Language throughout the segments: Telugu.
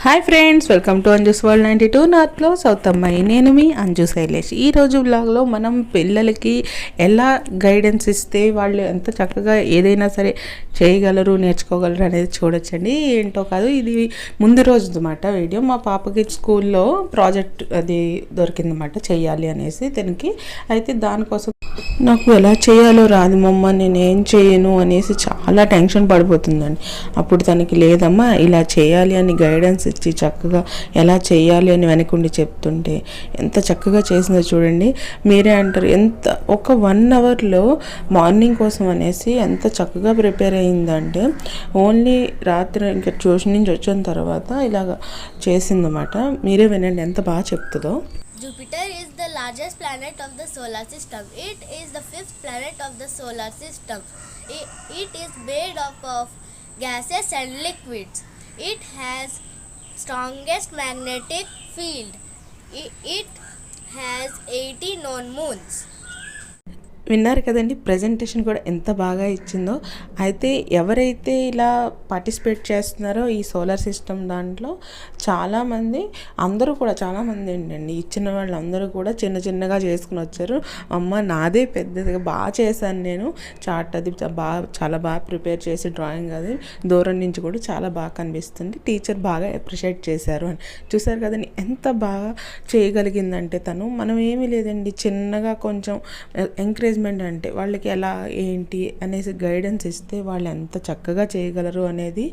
Hi friends, welcome to Anju's world 92 నార్త్లో సౌత్ అమ్మాయి. నేను మీ అంజు శైలేష్. ఈరోజు బ్లాగ్లో మనం పిల్లలకి ఎలా గైడెన్స్ ఇస్తే వాళ్ళు ఎంత చక్కగా ఏదైనా సరే చేయగలరు, నేర్చుకోగలరు అనేది చూడొచ్చండి. ఏంటో కాదు, ఇది ముందు రోజు అన్నమాట వీడియో. మా పాపకి స్కూల్లో ప్రాజెక్ట్ అది దొరికిందన్నమాట, చెయ్యాలి అనేసి తనకి. అయితే దానికోసం నాకు ఎలా చేయాలో రాదు మమ్మ, నేనేం చేయను అనేసి చాలా టెన్షన్ పడిపోతుందండి. అప్పుడు తనకి లేదమ్మా ఇలా చేయాలి అని గైడెన్స్ ఇచ్చి చక్కగా ఎలా చేయాలి అని వెనకుండి చెప్తుంటే ఎంత చక్కగా చేసిందో చూడండి. మీరే అంటారు, ఎంత ఒక 1 అవర్లో మార్నింగ్ కోసం అనేసి ఎంత చక్కగా ప్రిపేర్ అయిందంటే, ఓన్లీ రాత్రి ఇంకా ట్యూషన్ నుంచి వచ్చిన తర్వాత ఇలాగ చేసిందన్నమాట. మీరే వినండి ఎంత బాగా చెప్తుందో. Jupiter is the largest planet of the solar system. It is the 5th planet of the solar system. It is made up of gases and liquids. It has strongest magnetic field. It has 80 known moons. విన్నారు కదండి, ప్రజెంటేషన్ కూడా ఎంత బాగా ఇచ్చిందో. అయితే ఎవరైతే ఇలా పార్టిసిపేట్ చేస్తున్నారో ఈ సోలార్ సిస్టమ్ దాంట్లో చాలామంది, అందరూ కూడా చాలామంది ఏంటండి, ఇచ్చిన వాళ్ళందరూ కూడా చిన్న చిన్నగా చేసుకుని వచ్చారు. అమ్మ నాదే పెద్దదిగా బాగా చేశాను నేను, చార్ట్ అది చాలా బాగా ప్రిపేర్ చేసి డ్రాయింగ్ అది దూరం నుంచి కూడా చాలా బాగా కనిపిస్తుంది, టీచర్ బాగా అప్రిషియేట్ చేశారు అని. చూసారు కదండి ఎంత బాగా చేయగలిగిందంటే తను. మనం ఏమీ లేదండి, చిన్నగా కొంచెం ఎంకరేజ్మెంట్ అంటే వాళ్ళకి ఎలా ఏంటి అనేసి గైడెన్స్ ఇస్తే వాళ్ళు ఎంత చక్కగా చేయగలరు అనేది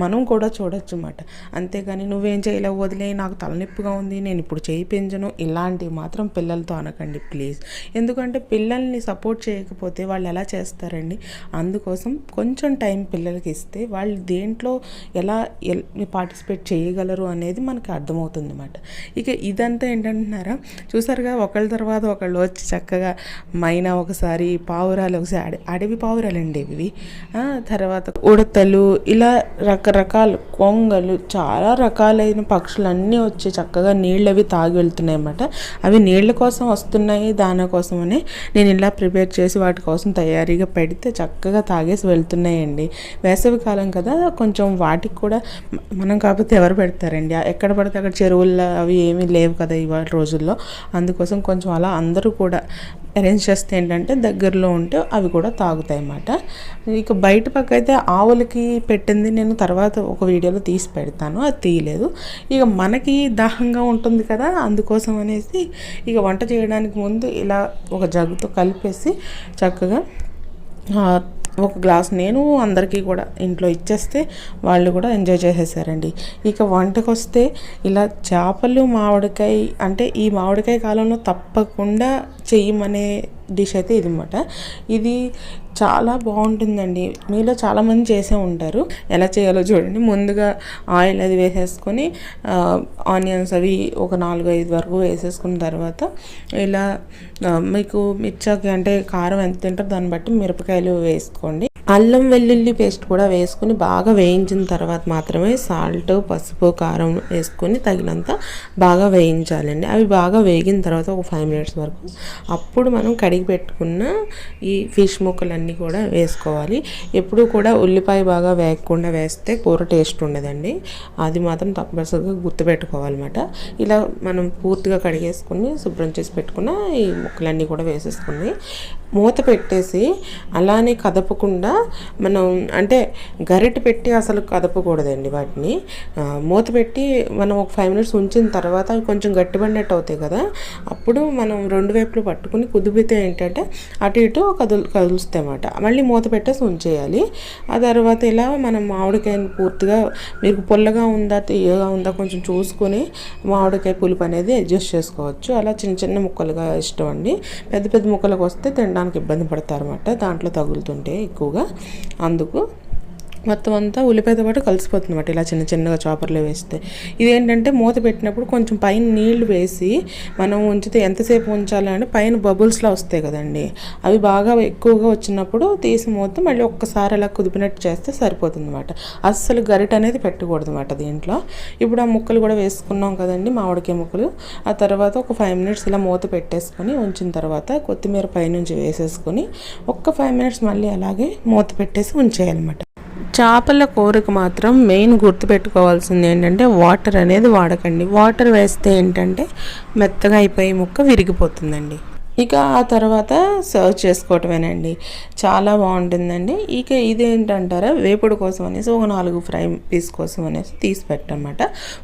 మనం కూడా చూడొచ్చు అన్నమాట. అంతేగాని నువ్వేం చేయలేవు, వదిలే, నాకు తలనొప్పిగా ఉంది, నేను ఇప్పుడు చేయి పెంచను, ఇలాంటివి మాత్రం పిల్లలతో అనకండి ప్లీజ్. ఎందుకంటే పిల్లల్ని సపోర్ట్ చేయకపోతే వాళ్ళు ఎలా చేస్తారండి. అందుకోసం కొంచెం టైం పిల్లలకి ఇస్తే వాళ్ళు దేంట్లో ఎలా పార్టిసిపేట్ చేయగలరు అనేది మనకి అర్థమవుతుంది అన్నమాట. ఇక ఇదంతా ఏంటంటున్నారా, చూసారుగా ఒకళ్ళ తర్వాత ఒకళ్ళు వచ్చి చక్కగా మైనా ఒకసారి, పావురాలు ఒకసారి, అడవి పావురాలండి ఇవి, తర్వాత ఉడతలు, ఇలా రకరకాల కొంగలు, చాలా రకాలైన పక్షులు అన్నీ వచ్చి చక్కగా నీళ్ళు అవి తాగి వెళ్తున్నాయి అన్నమాట. అవి నీళ్ళ కోసం వస్తున్నాయి, దాని కోసమనే నేను ఇలా ప్రిపేర్ చేసి వాటి కోసం తయారీగా పెడితే చక్కగా తాగేసి వెళ్తున్నాయండి. వేసవి కాలం కదా, కొంచెం వాటికి కూడా మనం కాకపోతే ఎవరు పెడతారండి, ఎక్కడ పడితే అక్కడ చెరువుల్లో అవి ఏమీ లేవు కదా ఇవాళ రోజుల్లో. అందుకోసం కొంచెం అలా అందరూ కూడా అరేంజ్ చేస్తే ఏంటంటే దగ్గరలో ఉంటే అవి కూడా తాగుతాయి అన్నమాట. ఇక బయట పక్క అయితే ఆవులకి పెట్టింది నేను తర్వాత ఒక వీడియోలో తీసి పెడతాను, అది తీయలేదు. ఇక మనకి దాహంగా ఉంటుంది కదా, అందుకోసం అనేసి ఇక వంట చేయడానికి ముందు ఇలా ఒక జగ్గుతో కలిపేసి చక్కగా ఒక గ్లాస్ నేను అందరికీ కూడా ఇంట్లో ఇచ్చేస్తే వాళ్ళు కూడా ఎంజాయ్ చేసేసారండి. ఇక వంటకు వస్తే ఇలా చేపలు మామిడికాయ, అంటే ఈ మామిడికాయ కాలంలో తప్పకుండా చెయ్యమనే డిష్ అయితే ఇది అన్నమాట. ఇది చాలా బాగుంటుందండి. మీలో చాలామంది చేసే ఉంటారు. ఎలా చేయాలో చూడండి. ముందుగా ఆయిల్ అది వేసేసుకొని ఆనియన్స్ అవి ఒక 4-5 వరకు వేసేసుకున్న తర్వాత ఇలా మీకు మిర్చాకి అంటే కారం ఎంత తింటారో దాన్ని బట్టి మిరపకాయలు వేసుకోండి. అల్లం వెల్లుల్లి పేస్ట్ కూడా వేసుకుని బాగా వేయించిన తర్వాత మాత్రమే సాల్ట్, పసుపు, కారం వేసుకొని తగినంత బాగా వేయించాలండి. అవి బాగా వేగిన తర్వాత ఒక 5 మినిట్స్ వరకు అప్పుడు మనం కడిగి పెట్టుకున్న ఈ ఫిష్ ముక్కలన్నీ కూడా వేసుకోవాలి. ఎప్పుడు కూడా ఉల్లిపాయ బాగా వేగకుండా వేస్తే కూర టేస్ట్ ఉండదండి, అది మాత్రం తప్పనిసరిగా గుర్తుపెట్టుకోవాలన్నమాట. ఇలా మనం పూర్తిగా కడిగేసుకుని శుభ్రం చేసి పెట్టుకున్న ఈ ముక్కలన్నీ కూడా వేసేసుకుని మూత పెట్టేసి అలానే కదపకుండా, మనం అంటే గరిటె పెట్టి అసలు కదపకూడదండి వాటిని. మూత పెట్టి మనం ఒక 5 మినిట్స్ ఉంచిన తర్వాత అవి కొంచెం గట్టిపడినట్టు అవుతాయి కదా, అప్పుడు మనం 2 వైపులు పట్టుకుని కుదిపితే ఏంటంటే అటు ఇటు కదులుస్తాయి అన్నమాట. మళ్ళీ మూత పెట్టేసి ఉంచేయాలి. ఆ తర్వాత ఇలా మనం మామిడికాయని పూర్తిగా మీకు పుల్లగా ఉందా తీయగా ఉందా కొంచెం చూసుకొని మామిడికాయ పులుపు అనేది అడ్జస్ట్ చేసుకోవచ్చు. అలా చిన్న చిన్న ముక్కలుగా ఇష్టం అండి. పెద్ద పెద్ద ముక్కలకు వస్తే తినడానికి ఇబ్బంది పడతారు అన్నమాట, దాంట్లో తగులుతుంటే ఎక్కువగా. అందుకు మొత్తం అంతా ఉల్లిపాయతో పాటు కలిసిపోతుంది అన్నమాట ఇలా చిన్న చిన్నగా చాపర్లో వేస్తే. ఇదేంటంటే మూత పెట్టినప్పుడు కొంచెం పైన నీళ్లు వేసి మనం ఉంచితే ఎంతసేపు ఉంచాలంటే పైన బబుల్స్లా వస్తాయి కదండి, అవి బాగా ఎక్కువగా వచ్చినప్పుడు తీసి మూత మళ్ళీ ఒక్కసారి అలా కుదిపినట్టు చేస్తే సరిపోతుంది అన్నమాట. అస్సలు గరిట అనేది పెట్టకూడదు అన్నమాట దీంట్లో. ఇప్పుడు ఆ ముక్కలు కూడా వేసుకున్నాం కదండి, మామిడికాయ ముక్కలు. ఆ తర్వాత ఒక 5 మినిట్స్ ఇలా మూత పెట్టేసుకొని ఉంచిన తర్వాత కొత్తిమీర పైనుంచి వేసేసుకొని ఒక్క 5 మినిట్స్ మళ్ళీ అలాగే మూత పెట్టేసి ఉంచేయాలన్నమాట. చేపల కూరకు మాత్రం మెయిన్ గుర్తుపెట్టుకోవాల్సింది ఏంటంటే వాటర్ అనేది వాడకండి. వాటర్ వేస్తే ఏంటంటే మెత్తగా అయిపోయి ముక్క విరిగిపోతుందండి. ఇక ఆ తర్వాత సర్వ్ చేసుకోవటమేనండి. చాలా బాగుంటుందండి. ఇక ఇదేంటంటారా, వేపుడు కోసం అనేసి ఒక 4 ఫ్రై పీస్ కోసం అనేసి తీసి పెట్టనమాట.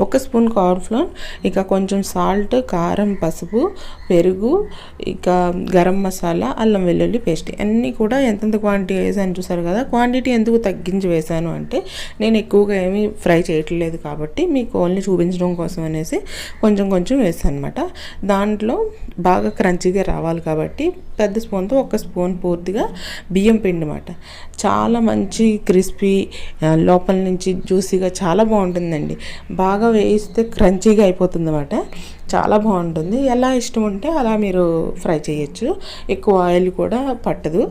1 స్పూన్ కార్న్ఫ్లోర్, ఇక కొంచెం సాల్ట్, కారం, పసుపు, పెరుగు, ఇక గరం మసాలా, అల్లం వెల్లుల్లి పేస్ట్ అన్నీ కూడా ఎంతెంత క్వాంటిటీ వేసాను చూసారు కదా. క్వాంటిటీ ఎందుకు తగ్గించి వేసాను అంటే నేను ఎక్కువగా ఏమీ ఫ్రై చేయట్లేదు కాబట్టి మీకు ఓన్లీ చూపించడం కోసం అనేసి కొంచెం కొంచెం వేసాను అనమాట. దాంట్లో బాగా క్రంచీగా రావాలి కాబట్టి పెద్ద స్పూన్తో 1 స్పూన్ పూర్తిగా బియ్యం పిండి అన్నమాట. చాలా మంచి క్రిస్పీ, లోపల నుంచి జ్యూసీగా చాలా బాగుంటుందండి. బాగా వేయిస్తే క్రంచీగా అయిపోతుంది అన్నమాట. చాలా బాగుంటుంది. ఎలా ఇష్టం ఉంటే అలా మీరు ఫ్రై చేయొచ్చు. ఎక్కువ ఆయిల్ కూడా పట్టదు.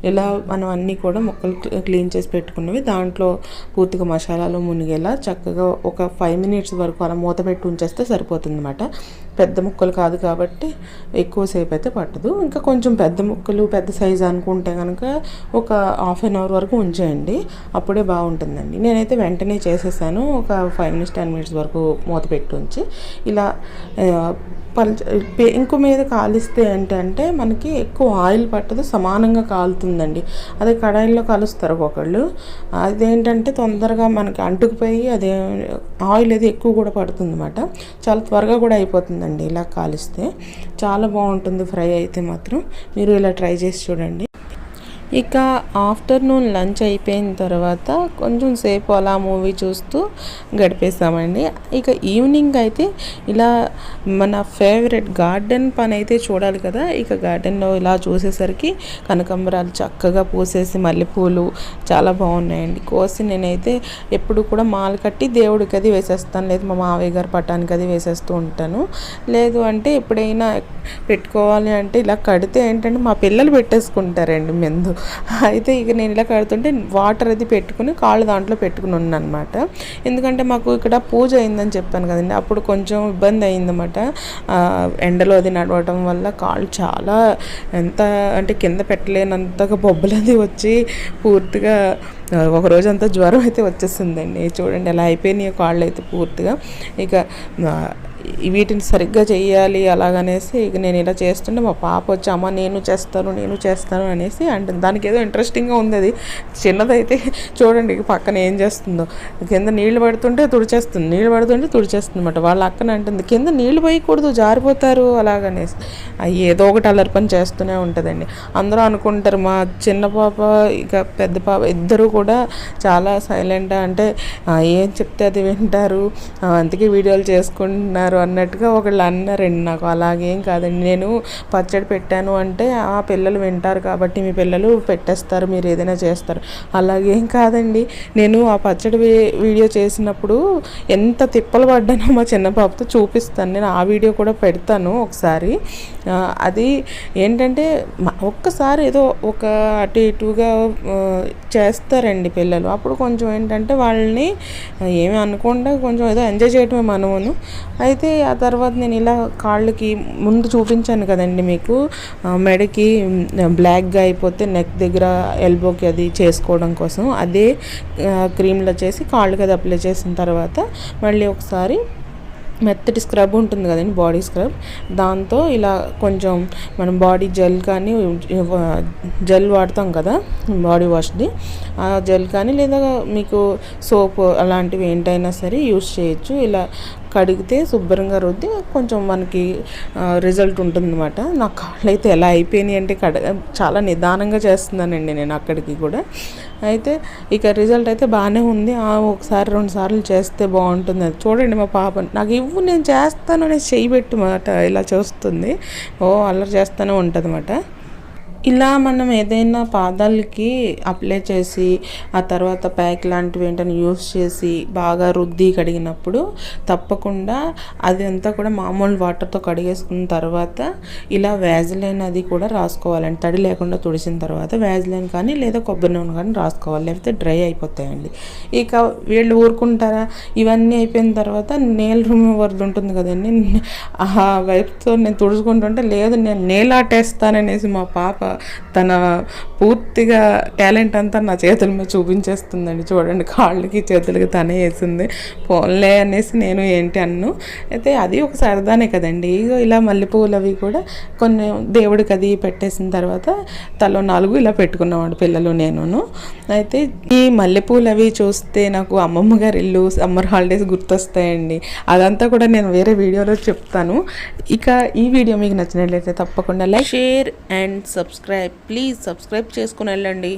ఇలా మనం అన్నీ కూడా ముక్కలు క్లీన్ చేసి పెట్టుకున్నవి దాంట్లో పూర్తిగా మసాలాలు మునిగేలా చక్కగా ఒక 5 మినిట్స్ వరకు అలా మూత పెట్టి ఉంచేస్తే సరిపోతుంది అన్నమాట. పెద్ద ముక్కలు కాదు కాబట్టి ఎక్కువసేపు అయితే పట్టదు. ఇంకా కొంచెం పెద్ద ముక్కలు, పెద్ద సైజు అనుకుంటే కనుక ఒక హాఫ్ అన్ అవర్ వరకు ఉంచేయండి, అప్పుడే బాగుంటుందండి. నేనైతే వెంటనే చేసేసాను. ఒక 5 మినిట్స్ 10 మినిట్స్ వరకు మూత పెట్టి ఉంచి ఇలా ఇంకో మీద కాలిస్తే ఏంటంటే మనకి ఎక్కువ ఆయిల్ పట్టదు, సమానంగా కాలుతుందండి. అదే కడాయిల్లో కలుస్తారు ఒకళ్ళు, అదేంటంటే తొందరగా మనకి అంటుకుపోయి అదే ఆయిల్ అది ఎక్కువ కూడా పడుతుంది అన్నమాట. చాలా త్వరగా కూడా అయిపోతుందండి ఇలా కాలిస్తే. చాలా బాగుంటుంది ఫ్రై అయితే మాత్రం. మీరు ఇలా ట్రై చేసి చూడండి. ఇక ఆఫ్టర్నూన్ లంచ్ అయిపోయిన తర్వాత కొంచెం సేపు అలా మూవీ చూస్తూ గడిపేసామండి. ఇక ఈవినింగ్ అయితే ఇలా మన ఫేవరెట్ గార్డెన్ పని అయితే చూడాలి కదా. ఇక గార్డెన్లో ఇలా చూసేసరికి కనకాంబరాలు చక్కగా పూసేసి మల్లెపూలు చాలా బాగున్నాయండి. కోసి నేనైతే ఎప్పుడు కూడా మాల కట్టి దేవుడికి అది వేసేస్తాను, లేదు మా మావయ్య గారు పట్టానికి అది వేసేస్తూ ఉంటాను. లేదు అంటే ఎప్పుడైనా పెట్టుకోవాలి అంటే ఇలా కడితే ఏంటంటే మా పిల్లలు పెట్టేసుకుంటారండి ముందు. అయితే ఇక నేను ఇలా కడుతుంటే వాటర్ అది పెట్టుకుని కాళ్ళు దాంట్లో పెట్టుకుని ఉన్నాను అనమాట. ఎందుకంటే మాకు ఇక్కడ పూజ అయిందని చెప్పాను కదండి, అప్పుడు కొంచెం ఇబ్బంది అయిందన్నమాట. ఎండలో అది నడవటం వల్ల కాళ్ళు చాలా ఎంత అంటే కింద పెట్టలేనంతగా బొబ్బలది వచ్చి పూర్తిగా ఒక రోజంతా జ్వరం అయితే వచ్చేసిందండి. చూడండి ఎలా అయిపోయినాయి కాళ్ళు అయితే పూర్తిగా. ఇక వీటిని సరిగ్గా చెయ్యాలి అలాగనేసి ఇక నేను ఇలా చేస్తుంటే మా పాప వచ్చి అమ్మ నేను చేస్తాను అనేసి అంటుంది. దానికి ఏదో ఇంట్రెస్టింగ్గా ఉంది. అది చిన్నదైతే చూడండి పక్కన ఏం చేస్తుందో, కింద నీళ్లు పడుతుంటే తుడిచేస్తుంది అనమాట. వాళ్ళ అక్కన అంటుంది కింద నీళ్లు పోయకూడదు జారిపోతారు అలాగనేసి. ఏదో ఒకటి అల్లరి పని చేస్తూనే ఉంటుందండి. అందరూ అనుకుంటారు మా చిన్న పాప ఇక పెద్ద పాప ఇద్దరు కూడా చాలా సైలెంట్, అంటే ఏం చెప్తే అది వింటారు, అందుకే వీడియోలు చేసుకుంటున్నారు అన్నట్టుగా ఒకళ్ళు అన్నారండి నాకు. అలాగేం కాదండి, నేను పచ్చడి పెట్టాను అంటే ఆ పిల్లలు వింటారు కాబట్టి మీ పిల్లలు పెట్టేస్తారు, మీరు ఏదైనా చేస్తారు. అలాగేం కాదండి, నేను ఆ పచ్చడి వీడియో చేసినప్పుడు ఎంత తిప్పలు పడ్డానో మా చిన్న పాపతో చూపిస్తాను. నేను ఆ వీడియో కూడా పెడతాను ఒకసారి. అది ఏంటంటే ఒక్కసారి ఏదో ఒక అటు ఇటుగా చేస్తారండి పిల్లలు, అప్పుడు కొంచెం ఏంటంటే వాళ్ళని ఏమి అనకుండా కొంచెం ఏదో ఎంజాయ్ చేయటమే మనమును. అయితే ఆ తర్వాత నేను ఇలా కాళ్ళకి ముందు చూపించాను కదండి మీకు, మెడకి బ్లాక్గా అయిపోతే నెక్ దగ్గర ఎల్బోకి అది చేసుకోవడం కోసం అదే క్రీమ్లో చేసి కాళ్ళకి అది అప్లై చేసిన తర్వాత మళ్ళీ ఒకసారి మెత్తటి స్క్రబ్ ఉంటుంది కదండి, బాడీ స్క్రబ్, దాంతో ఇలా కొంచెం మనం బాడీ జెల్ కానీ జెల్ వాడతాం కదా బాడీ వాష్ది, ఆ జెల్ కానీ లేదా మీకు సోప్ అలాంటివి ఏంటైనా సరే యూస్ చేయొచ్చు. ఇలా కడిగితే శుభ్రంగా రుద్ది కొంచెం మనకి రిజల్ట్ ఉంటుందన్నమాట. నా కాళ్ళు అయితే ఎలా అయిపోయినాయి అంటే చాలా నిదానంగా చేస్తున్నానండి నేను అక్కడికి కూడా. అయితే ఇక రిజల్ట్ అయితే బాగానే ఉంది. ఒకసారి 2 సార్లు చేస్తే బాగుంటుంది. అది చూడండి మా పాప నాకు నేను చేస్తాను అనేసి చెయ్యి పెట్టి మాట ఇలా చూస్తుంది, అల్లరి చేస్తూనే ఉంటుంది అన్నమాట. ఇలా మనం ఏదైనా పాదాలకి అప్లై చేసి ఆ తర్వాత ప్యాక్ లాంటివి ఏంటని యూస్ చేసి బాగా రుద్ది కడిగినప్పుడు తప్పకుండా అది అంతా కూడా మామూలు వాటర్తో కడిగేసుకున్న తర్వాత ఇలా వ్యాజిలైన్ అది కూడా రాసుకోవాలండి. తడి లేకుండా తుడిసిన తర్వాత వ్యాజిలైన్ కానీ లేదా కొబ్బరి నూనె కానీ రాసుకోవాలి, లేకపోతే డ్రై అయిపోతాయండి. ఇక వీళ్ళు ఊరుకుంటారా, ఇవన్నీ అయిపోయిన తర్వాత నెయిల్ రిమూవర్ ఉంటుంది కదండి, ఆ వైపుతో నేను తుడుచుకుంటుంటే లేదు నేను నెయిల్ ఆర్ట్ వేస్తాననేసి మా పాప తన పూర్తిగా టాలెంట్ అంతా నా చేతుల మీద చూపించేస్తుందండి. చూడండి, కాళ్ళకి చేతులకి తనే వేసింది. పోన్లే అనేసి నేను ఏంటి అన్ను. అయితే అది ఒక సరదానే కదండి. ఇగో ఇలా మల్లెపూలు అవి కూడా కొన్ని దేవుడికి అది పెట్టేసిన తర్వాత తలో 4 ఇలా పెట్టుకున్నామండి పిల్లలు నేనును. అయితే ఈ మల్లెపూలు అవి చూస్తే నాకు అమ్మమ్మ గారి ఇల్లు సమ్మర్ హాలిడేస్ గుర్తొస్తాయండి. అదంతా కూడా నేను వేరే వీడియోలో చెప్తాను. ఇక ఈ వీడియో మీకు నచ్చినట్లయితే తప్పకుండా like, share and subscribe. Please subscribe చేసుకుని వెళ్ళండి.